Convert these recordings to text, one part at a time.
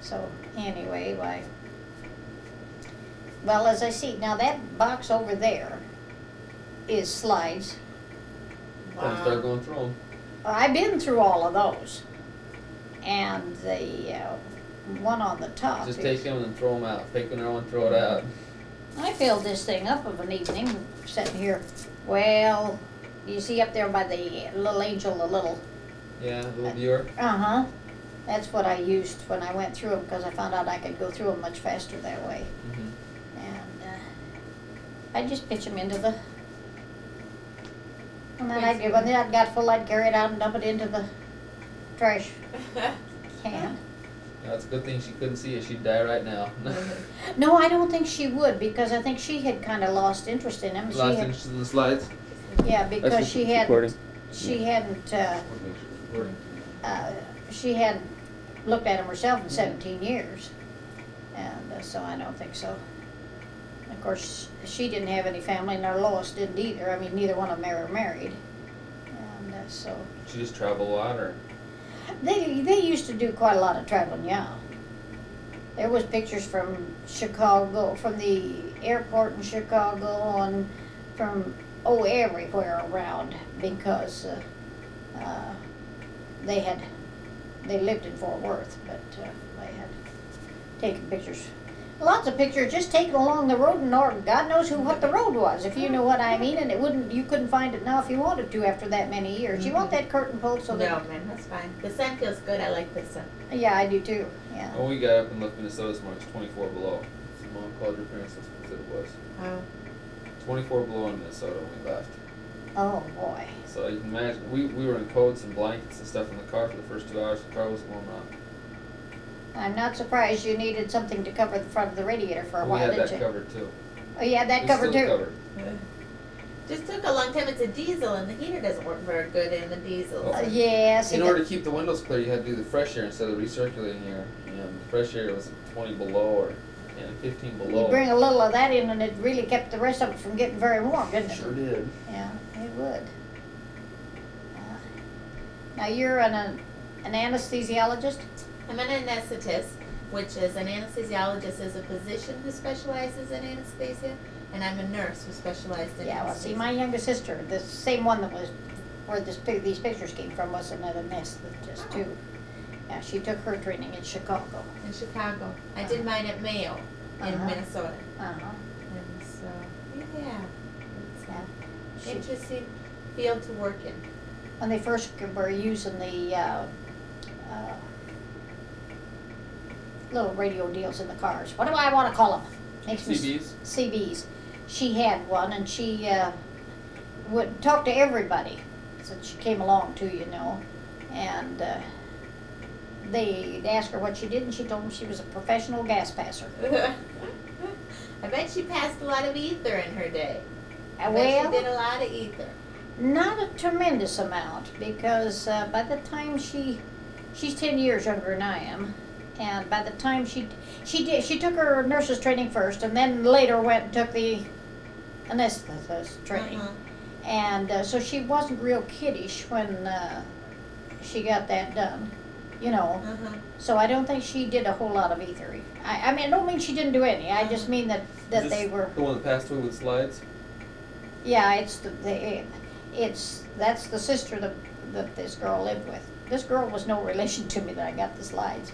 So anyway, well, as I see, now that box over there is slides. Time to start going through them. I've been through all of those. And the one on the top Just is, take them and throw them out. Take another one, throw it out. I filled this thing up of an evening, sitting here. Well, you see up there by the little angel, the little... Yeah, the little viewer. Uh-huh. That's what I used when I went through them, because I found out I could go through them much faster that way. Mm-hmm. And I just pitch them into the... And then when that got full, I'd carry it out and dump it into the trash can. That's a good thing she couldn't see it. She'd die right now. No, I don't think she would, because I think she had kind of lost interest in them. Lost interest in the slides? Yeah, because she hadn't she hadn't looked at them herself in 17 years. And so I don't think so. Of course, she didn't have any family, and our Lois didn't either. I mean, neither one of them ever married. And so... She just traveled a lot, or? They used to do quite a lot of traveling, yeah. There was pictures from Chicago, from the airport in Chicago, and from, everywhere around, because they lived in Fort Worth, but they had taken pictures. Lots of pictures just taken along the road, and God knows what the road was, if you know what I mean, and you couldn't find it now if you wanted to after that many years. Mm-hmm. You want that curtain pulled so that... No, man, that's fine. The sun feels good. I like the sun. Yeah, I do too, yeah. When we got up and left Minnesota this morning, it's 24 below. So Mom called your parents and said it was. Oh. 24 below in Minnesota when we left. Oh, boy. So you can imagine, we were in coats and blankets and stuff in the car for the first 2 hours. The car was warm up. I'm not surprised you needed something to cover the front of the radiator for a while, didn't we? didn't We you? had that covered too. Oh, you had that It's covered still too? covered. Just took a long time. It's a diesel, and the heater doesn't work very good in the diesel. Yes. In order to keep the windows clear, you had to do the fresh air instead of recirculating air. And the fresh air was 20 below or 15 below. You bring a little of that in, and it really kept the rest of it from getting very warm, didn't it? Sure did. Yeah, it would. Now you're an anesthesiologist? I'm an anesthetist, which is an anesthesiologist is a physician who specializes in anesthesia, and I'm a nurse who specialized in Yeah, well, anesthesia. see, my younger sister, the same one that was where these pictures came from, was an anesthetist too. Yeah, she took her training in Chicago. In Chicago. I did mine at Mayo in Minnesota. Uh-huh. And so, yeah, it's an She- interesting field to work in. When they first were using the little radio deals in the cars. What do I want to call them? CBs? CBs. She had one, and she would talk to everybody since she came along too, you know. And they'd ask her what she did, and she told them she was a professional gas passer. I bet she passed a lot of ether in her day. I bet Well, she did a lot of ether. not a tremendous amount, because by the time she's 10 years younger than I am, and by the time she took her nurse's training first, and then later went and took the anesthetist training. And so she wasn't real kiddish when she got that done, you know. So I don't think she did a whole lot of ether. I mean, I don't mean she didn't do any. I just mean that Is they this were. the one that passed away with slides? Yeah, that's the sister that this girl lived with. This girl was no relation to me that I got the slides.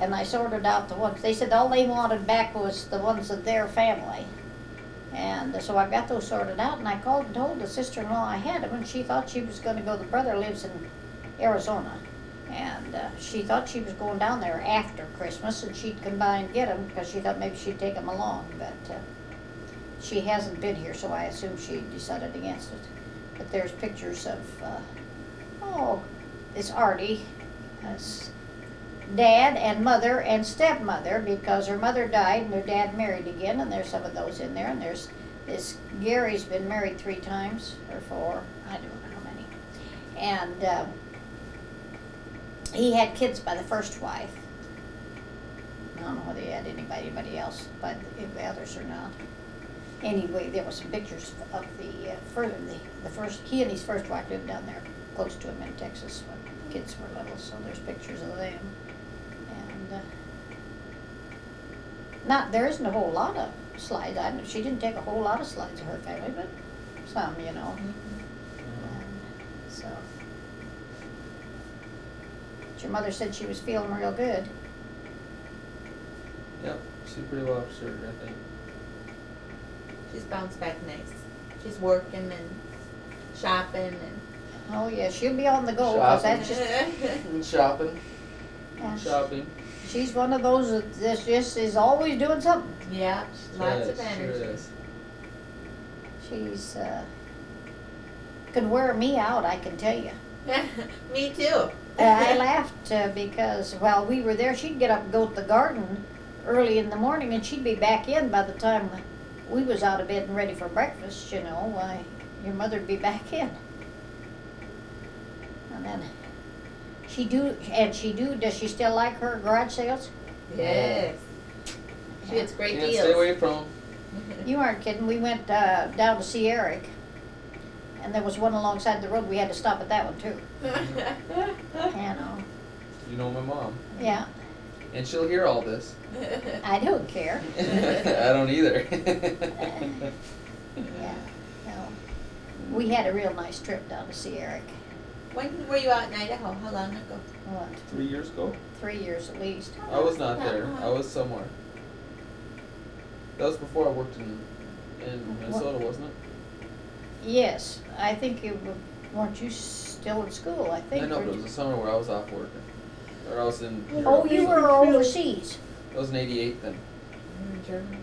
And I sorted out the ones. They said all they wanted back was the ones of their family. And so I got those sorted out, and I called and told the sister-in-law I had them, and she thought she was going to go. The brother lives in Arizona, and she thought she was going down there after Christmas, and she'd come by and get them, because she thought maybe she'd take them along. But she hasn't been here, so I assume she decided against it. But there's pictures of, it's Artie, dad and mother and stepmother, because her mother died and her dad married again, and there's some of those in there. And there's this Gary's been married 3 times or 4, I don't know how many. And he had kids by the first wife. I don't know whether he had anybody else, but the others or not. Anyway, there were some pictures of the first. He and his first wife lived down there close to him in Texas when the kids were little, so there's pictures of them. And There isn't a whole lot of slides. She didn't take a whole lot of slides of her family, but some, you know. And so, but your mother said she was feeling real good. Yep, she's pretty well after surgery, I think. She's bounced back nice. She's working and shopping and. Oh yeah, she'll be on the go, 'cause that's just, And shopping. yeah, Shopping. she's one of those that just is always doing something. Yeah, lots of Sure energy. is. She's, could wear me out, I can tell you. Me too. I laughed because while we were there, she'd get up and go to the garden early in the morning, and she'd be back in by the time we was out of bed and ready for breakfast, you know. Why, your mother'd be back in. And then does she still like her garage sales? Yes. She gets great Can't deals. stay away from 'em. You aren't kidding. We went down to see Eric, and there was one alongside the road. We had to stop at that one too. You know. You know my mom. Yeah, And she'll hear all this. I don't care. I don't either. Yeah, no. We had a real nice trip down to see Eric. When were you out in Idaho? How long ago? What, 3 years ago? 3 years at least. I was not there. I was somewhere. That was before I worked in Minnesota, wasn't it? Yes, I think weren't you still in school? I think. I know, but it weren't was the summer where I was off working. Or I was in you? Europe. Oh, you were overseas. That was in '88 then. Germany.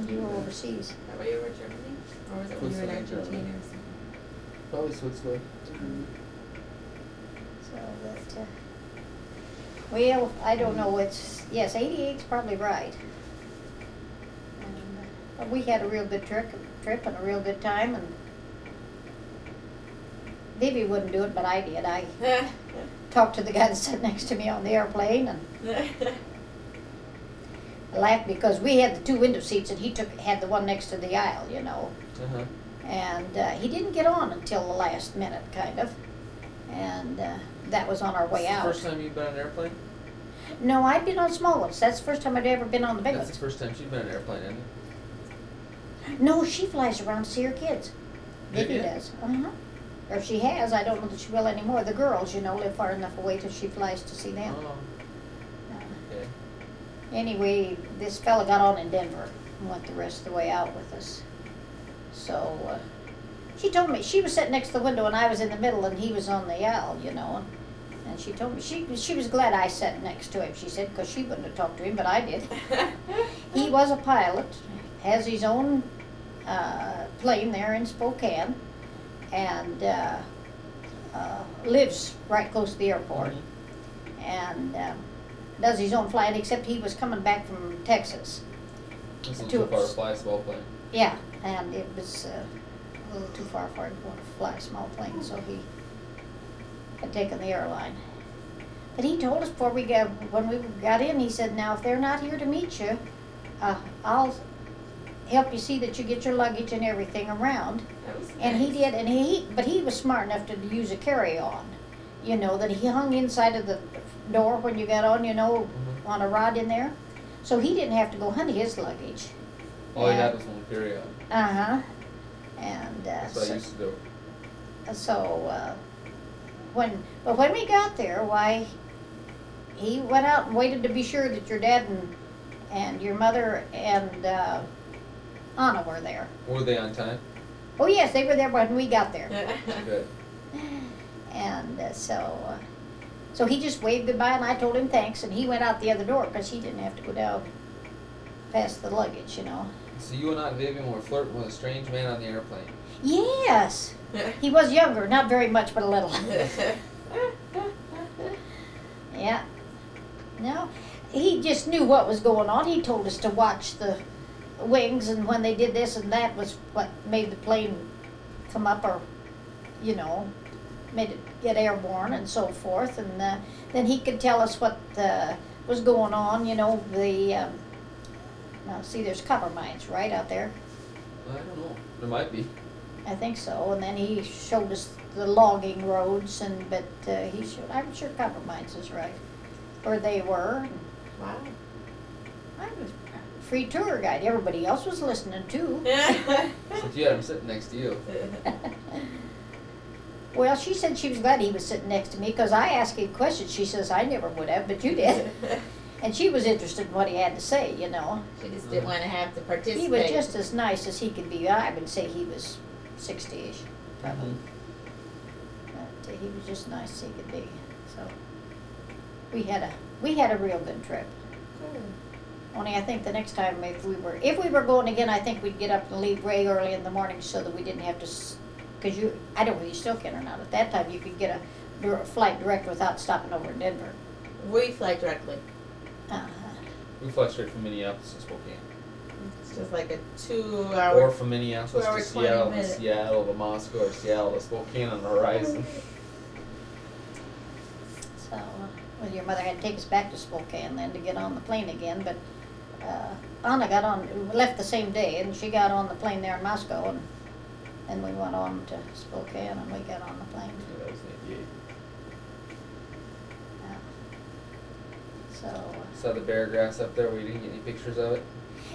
You were overseas. Is that where you were, Germany? Or was it when you were in Switzerland, Argentina Germany. or something? Probably Switzerland. So that. Well, I don't know. Yes, 88's probably right. And, we had a real good trip and a real good time, and Vivi wouldn't do it, but I did. I talked to the guy that sat next to me on the airplane, and I laughed because we had the two window seats, and he had the one next to the aisle, you know. Uh-huh. And he didn't get on until the last minute, kind of. And that was on our way That's out. the first time you've been on an airplane? No, I'd been on small ones. That's the first time I'd ever been on the big That's ones. the first time she's been on an airplane, isn't it? No, she flies around to see her kids. Vivi Yeah. does. Uh-huh. Or if she has, I don't know that she will anymore. The girls, you know, live far enough away till she flies to see them. Oh, okay. Anyway, this fella got on in Denver and went the rest of the way out with us. So she told me, she was sitting next to the window and I was in the middle and he was on the aisle, you know. And she told me, she was glad I sat next to him, she said, because she wouldn't have talked to him, but I did. He was a pilot, has his own plane there in Spokane, and lives right close to the airport. Mhm. And does his own flying, except he was coming back from Texas. This is Two too of far to us. fly a small plane. Yeah, and it was a little too far for him to fly a small plane, so he had taken the airline. But he told us when we got in, he said, now if they're not here to meet you, I'll help you see that you get your luggage and everything around. That was And he nice. did, but he was smart enough to use a carry-on, you know, that he hung inside of the door when you got on, you know, Mhm. on a rod in there. So he didn't have to go hunt his luggage. All I Yeah. had was one carry on. Uh-huh. And That's what I used to do. But when we got there, why, he went out and waited to be sure that your dad and your mother and Anna were there. Were they on time? Oh yes, they were there when we got there. Good. And so he just waved goodbye, and I told him thanks, and he went out the other door because he didn't have to go down past the luggage, you know. So you and Aunt Vivian were flirting with a strange man on the airplane. Yes, he was younger, not very much, but a little. Yeah. No, he just knew what was going on. He told us to watch the wings, and when they did this and that was what made the plane come up, or, you know, made it get airborne and so forth. And then he could tell us what was going on, you know, now see, there's copper mines right out there. I don't know. There might be. I think so. And then he showed us the logging roads, but I'm sure copper mines is right, where they were. Wow. I was a free tour guide. Everybody else was listening too. Since you had him sitting next to you. Well, she said she was glad he was sitting next to me because I asked him questions. She says, I never would have, but you did. And she was interested in what he had to say, you know. She just didn't want to have to participate. He was just as nice as he could be. I would say he was 60-ish, probably. But he was just nice as he could be. So we had a real good trip. Good. Only I think the next time if we were going again, I think we'd get up and leave way early in the morning so that we didn't have to. Because I don't know if you still can or not. At that time, you could get a flight direct without stopping over in Denver. We fly directly. We fly straight from Minneapolis to Spokane. It's just like a 2-hour. Or from Minneapolis 2 hour, to Seattle, 20 minute. Seattle to Moscow, or Seattle to Spokane on the horizon. So, well, your mother had to take us back to Spokane then to get on the plane again. But Anna left the same day, and she got on the plane there in Moscow, and then we went on to Spokane, and we got on the plane. Yeah, that was 98. So. Saw the bear grass up there. We didn't get any pictures of it.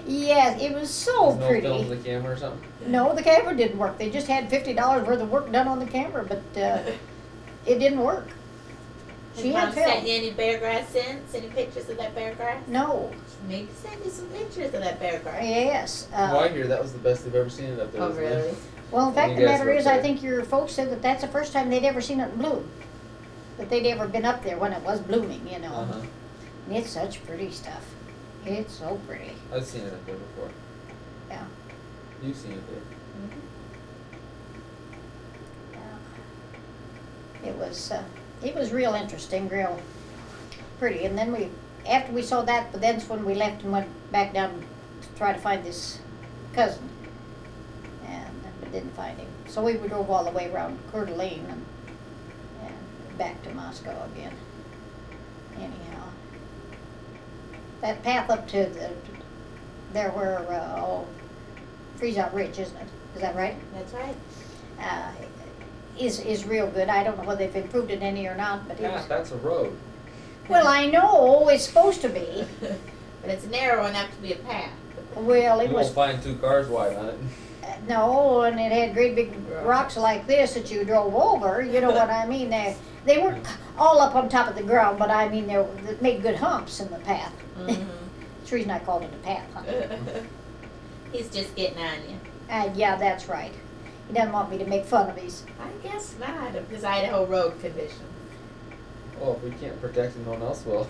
Yes, it was so There's no pretty. film of the camera or something. No, the camera didn't work. They just had $50 worth of work done on the camera, but it didn't work. She Has had Mom sent film. you any bear grass since? Any pictures of that bear grass? No. Maybe send you some pictures of that bear grass. Yes. Well, I hear that was the best they've ever seen it up there. Oh, isn't it? really? Well, in fact, You the guys matter were up is, I there. think your folks said that that's the first time they'd ever seen it in bloom. That they'd ever been up there when it was blooming, you know. Uh-huh. And it's such pretty stuff. It's so pretty. I've seen it up there before. Yeah. You've seen it there. Yeah. It was real interesting, real pretty. And then after we saw that, but that's when we left and went back down to try to find this cousin, and we didn't find him. So we drove all the way around Coeur d'Alene and back to Moscow again. Anyhow, that path up to there where Freeze-Out Ridge, isn't it? Is that right? That's right. Is real good. I don't know whether they've improved it any or not, but Yeah, that's a road. well, I know it's supposed to be. But it's narrow enough to be a path. Well, it You was won't find 2 cars wide on it. no, and it had great big rocks like this that you drove over. You know what I mean? They weren't all up on top of the ground, but I mean they made good humps in the path. That's the reason I called it a path. Huh? He's just getting on you. Yeah, that's right. He doesn't want me to make fun of his. I guess not, of his Idaho road condition. Well, if we can't protect him, no one else will.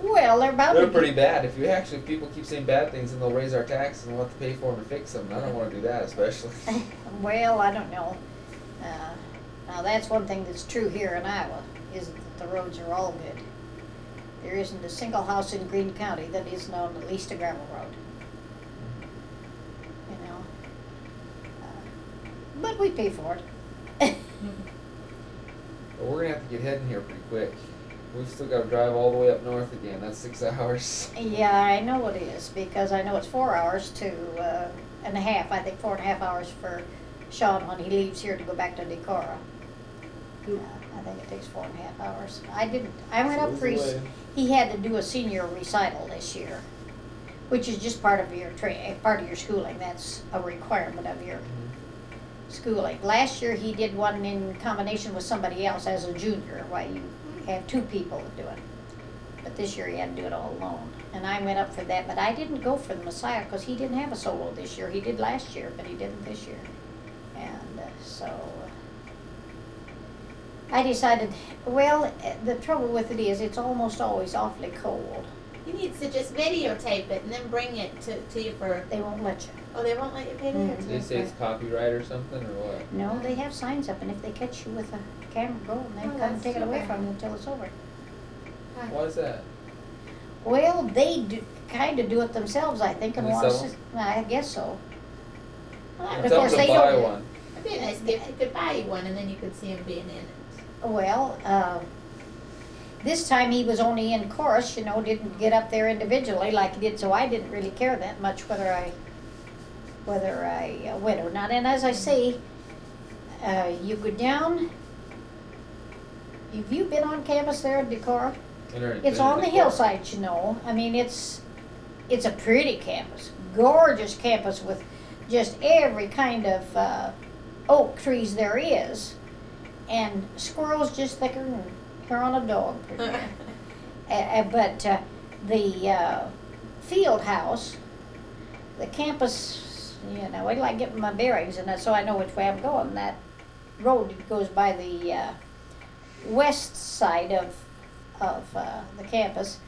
Well, they're about They're to pretty bad. If people keep saying bad things, then they'll raise our taxes and we'll have to pay for them to fix them. I don't want to do that, especially. Well, I don't know. Now that's one thing that's true here in Iowa, is that the roads are all good. There isn't a single house in Greene County that isn't on at least a gravel road. You know. But we pay for it. But we're gonna have to get heading here pretty quick. We've still got to drive all the way up north again. That's 6 hours. Yeah, I know it is, because I know it's 4 hours to and a half. I think 4.5 hours for Sean when he leaves here to go back to Decorah. I think it takes 4.5 hours. I went up for he had to do a senior recital this year, which is just part of your schooling. That's a requirement of your schooling. Last year he did one in combination with somebody else as a junior, why you have 2 people that do it. But this year he had to do it all alone. And I went up for that, but I didn't go for the Messiah because he didn't have a solo this year. He did last year, but he didn't this year. And so I decided, well, the trouble with it is it's almost always awfully cold. You need to just videotape it and then bring it to you for. They won't let you. Oh, they won't let you videotape. Did they say it's copyright or something, or what? No, they have signs up, and if they catch you with a camera roll, they Oh, come that's and take it too away bad. from you until it's over. Why is that? Well, they kind of do it themselves, I think, and They want sell us. I guess so. Of Tell course, them to they buy don't. one. It'd be a nice gift. You could buy you one and then you could see him being in it. Well, this time he was only in chorus, you know, didn't get up there individually like he did, so I didn't really care that much whether I went or not. And as I say, you go down. Have you been on campus there at Decorah? It's on the hillside, you know. I mean, it's it's a pretty campus, gorgeous campus with just every kind of oak trees there is, and squirrels just thicker than hair on a dog. Pretty much. But the field house, the campus, you know, I like getting my bearings and that, so I know which way I'm going. That road goes by the west side of the campus,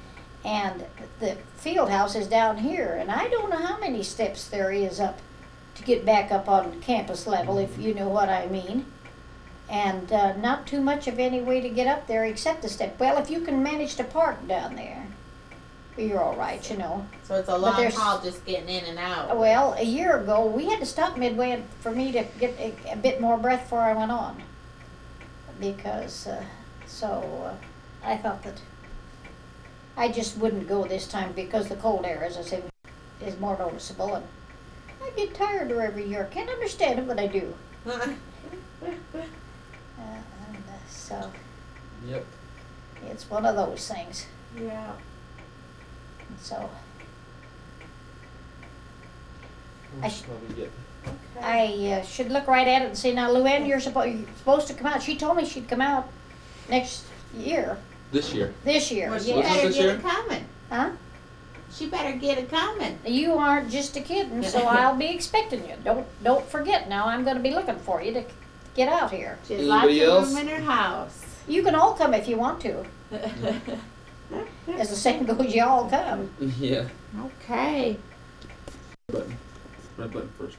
and the field house is down here, and I don't know how many steps there is up to get back up on campus level, if you know what I mean. And not too much of any way to get up there except the step. Well, if you can manage to park down there, you're all right, you know. So it's a long haul just getting in and out. Well, a year ago, we had to stop midway for me to get a bit more breath before I went on. Because, I thought that I just wouldn't go this time because the cold air, as I say, is more noticeable. And I get tireder every year. Can't understand it, but I do. So, Yep. it's one of those things. Yeah. So, Probably get. I should look right at it and say, now, Luann, you're supposed to come out. She told me she'd come out next year. This year. This year, Well, she yeah. better this get year? it coming. Huh? She better get it coming. You aren't just a kidding, so I'll be expecting you. Don't forget now. I'm going to be looking for you to get out here. She's lots of Anybody else? room in her house. You can all come if you want to. As the saying goes, you all come. Yeah. Okay. Button. Red button first.